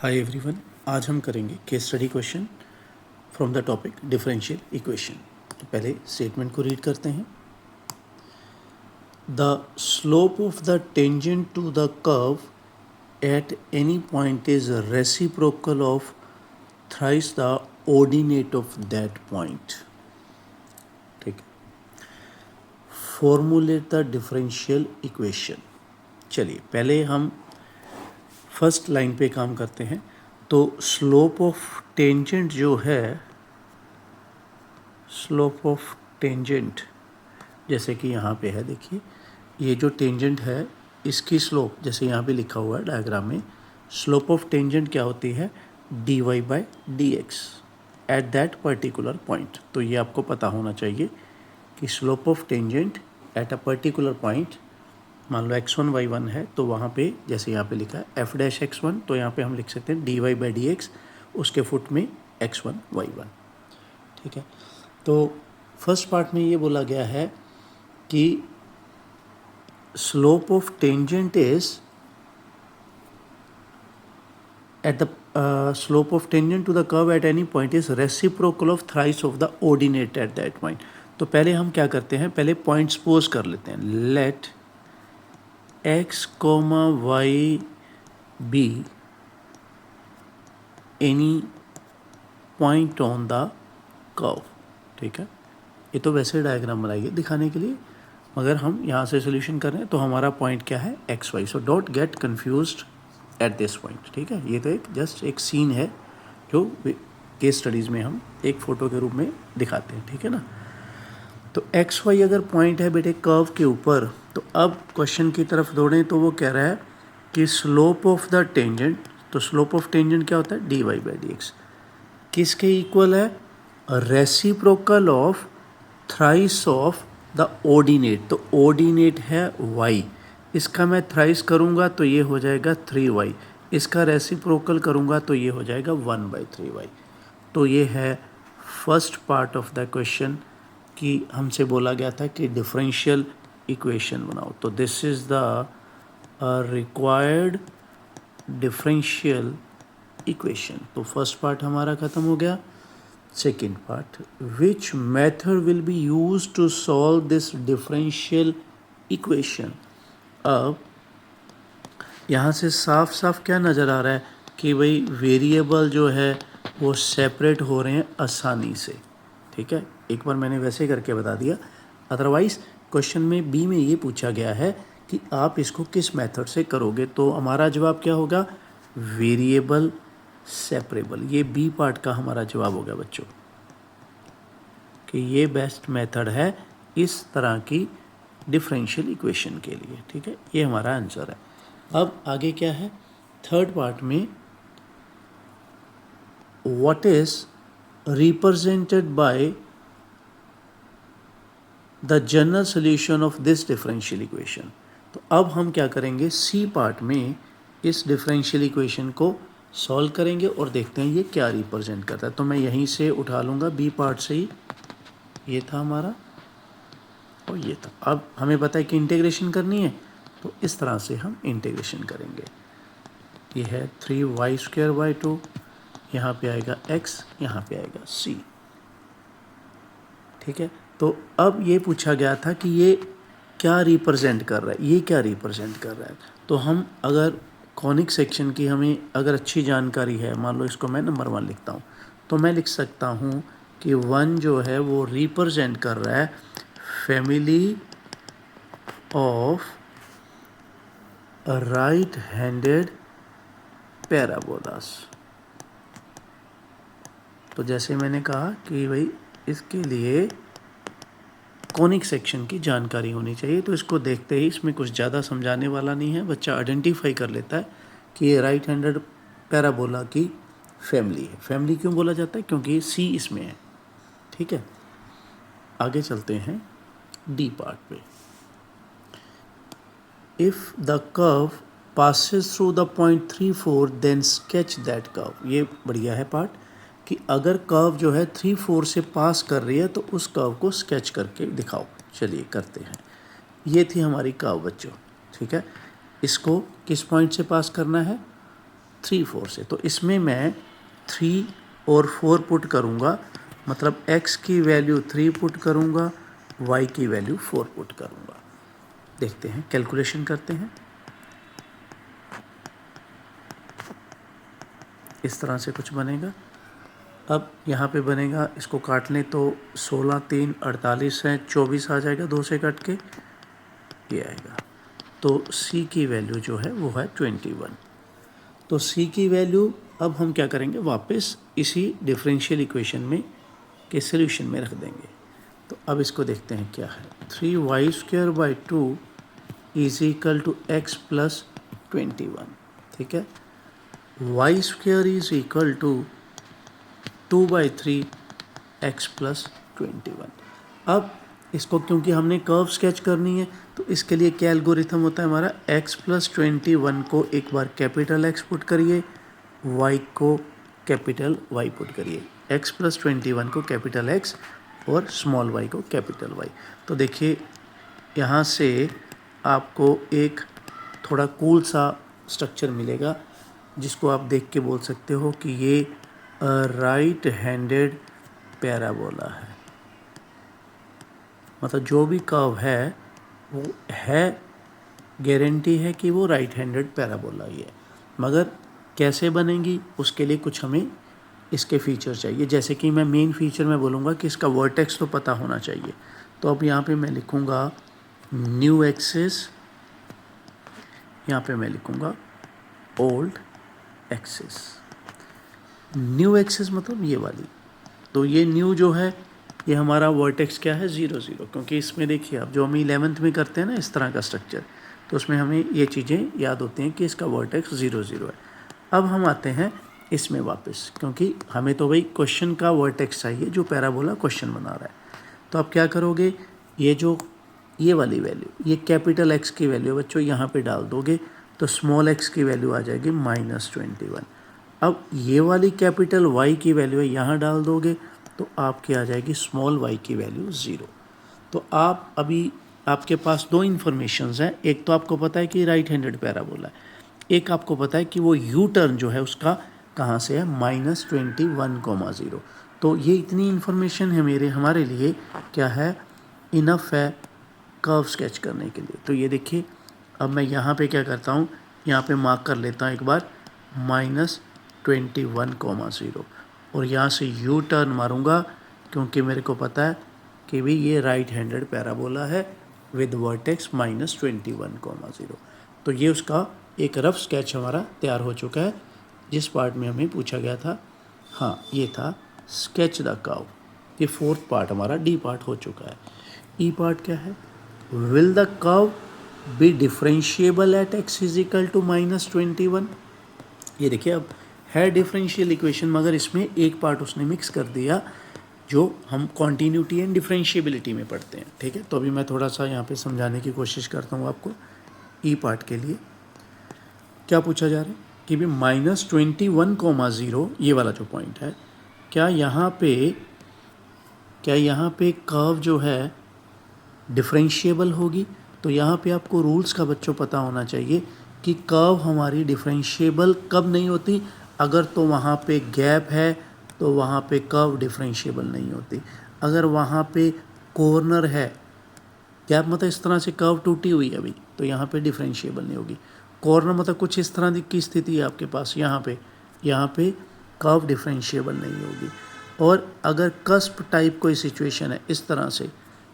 Hi everyone, आज हम करेंगे case study question from the topic differential equation. तो पहले स्टेटमेंट को रीड करते हैं। The slope of the tangent to the curve at any point is reciprocal of thrice the ordinate of that point. ठीक है, फॉर्मुलेट द डिफरेंशियल इक्वेशन। चलिए पहले हम फर्स्ट लाइन पे काम करते हैं। तो स्लोप ऑफ टेंजेंट जो है, स्लोप ऑफ टेंजेंट जैसे कि यहाँ पे है, देखिए ये जो टेंजेंट है इसकी स्लोप जैसे यहाँ पे लिखा हुआ है डायग्राम में, स्लोप ऑफ टेंजेंट क्या होती है, dy by d x at that particular point. तो ये आपको पता होना चाहिए कि slope of tangent at a particular point, मान लो x1 y1 है तो वहाँ पे जैसे यहाँ पे लिखा है f डैश x1, तो यहाँ पे हम लिख सकते हैं dy बाई डी एक्स, उसके फुट में x1 y1। ठीक है, तो फर्स्ट पार्ट में ये बोला गया है कि slope of tangent is at the slope of tangent to the curve at any point is reciprocal of thrice of the ordinate at that point. तो पहले हम क्या करते हैं, पहले पॉइंट सपोज कर लेते हैं। Let x, y be any point on the curve। ठीक है, ये तो वैसे डायग्राम बनाइए दिखाने के लिए, मगर हम यहाँ से सोल्यूशन कर रहे हैं तो हमारा पॉइंट क्या है, x y. So don't get confused at this point. ठीक है, ये तो एक जस्ट एक सीन है जो केस स्टडीज़ में हम एक फ़ोटो के रूप में दिखाते हैं। ठीक है ना, तो एक्स वाई अगर पॉइंट है बेटे कर्व के ऊपर, तो अब क्वेश्चन की तरफ दौड़ें तो वो कह रहा है कि स्लोप ऑफ द टेंजेंट, तो स्लोप ऑफ टेंजेंट क्या होता है, d y by d x, किसके इक्वल है, reciprocal of thrice of the ordinate. तो ऑर्डिनेट है y, इसका मैं थ्राइस करूँगा तो ये हो जाएगा 3y, इसका रेसिप्रोकल करूँगा तो ये हो जाएगा 1/3y। तो ये है first part of the question कि हमसे बोला गया था कि डिफरेंशियल इक्वेशन बनाओ। तो this is the required differential equation. तो फर्स्ट पार्ट हमारा ख़त्म हो गया। Second part, which method will be use to solve this differential equation. अब यहाँ से साफ साफ क्या नज़र आ रहा है कि भाई वेरिएबल जो है वो सेपरेट हो रहे हैं आसानी से। ठीक है, एक बार मैंने वैसे करके बता दिया, अदरवाइज़ क्वेश्चन में बी में ये पूछा गया है कि आप इसको किस मेथड से करोगे। तो हमारा जवाब क्या होगा, वेरिएबल सेपरेबल। ये बी पार्ट का हमारा जवाब हो गया बच्चों, कि ये बेस्ट मेथड है इस तरह की डिफरेंशियल इक्वेशन के लिए। ठीक है, ये हमारा आंसर है। अब आगे क्या है, थर्ड पार्ट में what is represented by the general solution of this differential equation. तो अब हम क्या करेंगे, सी पार्ट में इस डिफरेंशियल इक्वेशन को सॉल्व करेंगे और देखते हैं ये क्या रिप्रेजेंट करता है। तो मैं यहीं से उठा लूँगा बी पार्ट से ही, ये था हमारा और ये था। अब हमें पता है कि इंटीग्रेशन करनी है, तो इस तरह से हम इंटीग्रेशन करेंगे। ये है 3y²/2, यहाँ पे आएगा x, यहाँ पे आएगा c। ठीक है, तो अब ये पूछा गया था कि ये क्या रिप्रेजेंट कर रहा है, ये क्या रिप्रेजेंट कर रहा है। तो हम अगर कॉनिक सेक्शन की हमें अगर अच्छी जानकारी है, मान लो इसको मैं नंबर 1 लिखता हूँ, तो मैं लिख सकता हूँ कि 1 जो है वो रिप्रेजेंट कर रहा है family of right handed parabolas. तो जैसे मैंने कहा कि भाई इसके लिए कॉनिक सेक्शन की जानकारी होनी चाहिए, तो इसको देखते ही इसमें कुछ ज़्यादा समझाने वाला नहीं है, बच्चा आइडेंटिफाई कर लेता है कि ये राइट हैंडेड पैराबोला की फैमिली है। फैमिली क्यों बोला जाता है, क्योंकि सी इसमें है। ठीक है, आगे चलते हैं डी पार्ट पे। If the curve passes through the point 3,4 then sketch that curve. ये बढ़िया है पार्ट, कि अगर कर्व जो है 3,4 से पास कर रही है तो उस कर्व को स्केच करके दिखाओ। चलिए करते हैं। ये थी हमारी कर्व बच्चों। ठीक है, इसको किस पॉइंट से पास करना है, 3 4 से। तो इसमें मैं 3 और 4 पुट करूँगा, मतलब x की वैल्यू 3 पुट करूँगा, y की वैल्यू 4 पुट करूँगा। देखते हैं, कैलकुलेशन करते हैं। इस तरह से कुछ बनेगा। अब यहाँ पे बनेगा, इसको काट लें तो 16 3 48 है, 24 आ जाएगा 2 से कट के, ये आएगा। तो c की वैल्यू जो है वो है 21। तो c की वैल्यू अब हम क्या करेंगे, वापस इसी डिफरेंशियल इक्वेशन में के सॉल्यूशन में रख देंगे। तो अब इसको देखते हैं क्या है। 3y² is equal to x plus 21, ठीक है। y² is equal to 2/3 x plus 21। अब इसको क्योंकि हमने कर्व स्केच करनी है तो इसके लिए क्या एल्गोरिथम होता है हमारा, x प्लस 21 को एक बार कैपिटल X पुट करिए, y को कैपिटल Y पुट करिए। x प्लस 21 को कैपिटल X और स्मॉल y को कैपिटल Y। तो देखिए यहाँ से आपको एक थोड़ा कूल सा स्ट्रक्चर मिलेगा जिसको आप देख के बोल सकते हो कि ये राइट हैंडेड पैराबोला है। मतलब जो भी कर्व है वो है, गारंटी है कि वो राइट हैंडेड पैराबोला ही है। मगर कैसे बनेंगी उसके लिए कुछ हमें इसके फीचर चाहिए। जैसे कि मैं मेन फीचर में बोलूँगा कि इसका वर्टेक्स तो पता होना चाहिए। तो अब यहाँ पे मैं लिखूँगा न्यू एक्सिस, यहाँ पे मैं लिखूँगा ओल्ड एक्सिस। न्यू एक्सिस मतलब ये वाली। तो ये न्यू जो है ये हमारा वर्टेक्स क्या है, 0 0, क्योंकि इसमें देखिए अब जो हम 11th में करते हैं ना इस तरह का स्ट्रक्चर, तो उसमें हमें ये चीज़ें याद होती हैं कि इसका वर्टेक्स 0 0 है। अब हम आते हैं इसमें वापस, क्योंकि हमें तो भाई क्वेश्चन का वर्टेक्स चाहिए जो पैराबोला क्वेश्चन बना रहा है। तो आप क्या करोगे, ये वाली वैल्यू, ये कैपिटल X की वैल्यू बच्चों यहाँ पे डाल दोगे तो स्मॉल x की वैल्यू आ जाएगी -21। अब ये वाली कैपिटल Y की वैल्यू है, यहाँ डाल दोगे तो आपकी आ जाएगी स्मॉल y की वैल्यू 0। तो आप अभी आपके पास दो इन्फॉर्मेशंस हैं। एक तो आपको पता है कि राइट हैंडेड पैराबोला है, एक आपको पता है कि वो यू टर्न जो है उसका कहाँ से है, -21,0। तो ये इतनी इन्फॉर्मेशन है हमारे लिए क्या है, इनफ है कर्व स्केच करने के लिए। तो ये देखिए अब मैं यहाँ पे क्या करता हूँ, यहाँ पे मार्क कर लेता हूँ एक बार -21,0 और यहाँ से यू टर्न मारूँगा क्योंकि मेरे को पता है कि भी ये राइट हैंडेड पैराबोला है विद वर्टेक्स -21,0। तो ये उसका एक रफ स्केच हमारा तैयार हो चुका है। जिस पार्ट में हमें पूछा गया था, हाँ ये था स्केच द कर्व। ये 4th पार्ट हमारा डी पार्ट हो चुका है। ई पार्ट क्या है, will the curve be differentiable at x is equal to -21। ये देखिए अब है डिफरेंशियल इक्वेशन, मगर इसमें एक पार्ट उसने मिक्स कर दिया जो हम कॉन्टीन्यूटी एंड डिफरेंशिएबिलिटी में पढ़ते हैं, ठीक है। तो अभी मैं थोड़ा सा यहाँ पे समझाने की कोशिश करता हूँ आपको। ई पार्ट के लिए क्या पूछा जा रहा है कि भी -21,0 ये वाला जो पॉइंट है, क्या यहाँ पे कर्व जो है डिफरेंशिएबल होगी। तो यहाँ पे आपको रूल्स का बच्चों पता होना चाहिए कि कर्व हमारी डिफरेंशिएबल कब नहीं होती, अगर तो वहाँ पे गैप है तो वहाँ पे कर्व डिफरेंशिएबल नहीं होती। अगर वहाँ पे कॉर्नर है, गैप मतलब इस तरह से कर्व टूटी हुई है अभी, तो यहाँ पे डिफरेंशिएबल नहीं होगी। कॉर्नर मतलब कुछ इस तरह की स्थिति है आपके पास, यहाँ पे कर्व डिफरेंशिएबल नहीं होगी। और अगर कस्प टाइप कोई सिचुएशन है इस तरह से,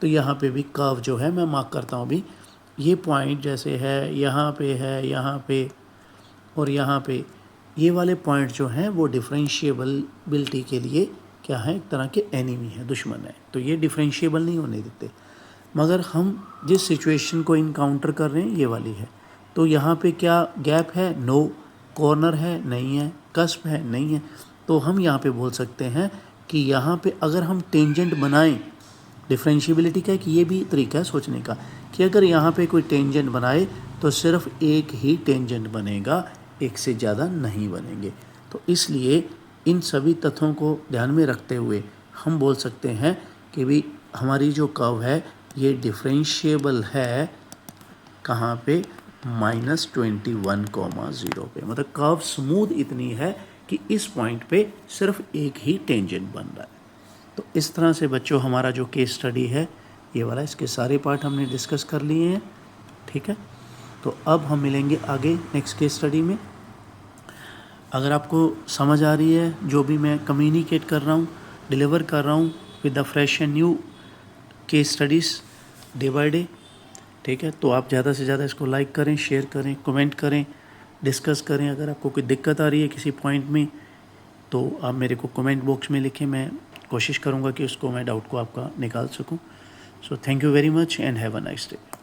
तो यहाँ पे भी कर्व जो है मैं मार्क करता हूँ अभी, ये पॉइंट जैसे है, यहाँ पे और यहाँ पे, ये वाले पॉइंट जो हैं वो डिफरेंशिएबिलिटी के लिए क्या है, एक तरह के एनिमी है, दुश्मन है। तो ये डिफरेंशिएबल नहीं होने देते। मगर हम जिस सिचुएशन को इनकाउंटर कर रहे हैं ये वाली है, तो यहाँ पे क्या गैप है, नो। कॉर्नर है, नहीं है। कस्प है, नहीं है। तो हम यहाँ पे बोल सकते हैं कि यहाँ पे अगर हम टेंजेंट बनाएं, डिफरेंशिएबिलिटी का कि ये भी तरीका है सोचने का कि अगर यहाँ पे कोई टेंजेंट बनाए तो सिर्फ एक ही टेंजेंट बनेगा, एक से ज़्यादा नहीं बनेंगे। तो इसलिए इन सभी तथ्यों को ध्यान में रखते हुए हम बोल सकते हैं कि भी हमारी जो कर्व है ये डिफरेंशिएबल है, कहाँ पे, -21,0 पे, मतलब कर्व स्मूथ इतनी है कि इस पॉइंट पे सिर्फ एक ही टेंजेंट बन रहा है। तो इस तरह से बच्चों हमारा जो केस स्टडी है ये वाला, इसके सारे पार्ट हमने डिस्कस कर लिए हैं, ठीक है। तो अब हम मिलेंगे आगे नेक्स्ट केस स्टडी में। अगर आपको समझ आ रही है जो भी मैं कम्युनिकेट कर रहा हूँ, डिलीवर कर रहा हूँ with the fresh and new case studies day by day, ठीक है, तो आप ज़्यादा से ज़्यादा इसको लाइक करें, शेयर करें, कमेंट करें, डिस्कस करें। अगर आपको कोई दिक्कत आ रही है किसी पॉइंट में तो आप मेरे को कमेंट बॉक्स में लिखें, मैं कोशिश करूँगा कि उसको मैं डाउट को आपका निकाल सकूँ। So thank you very much and have a nice day.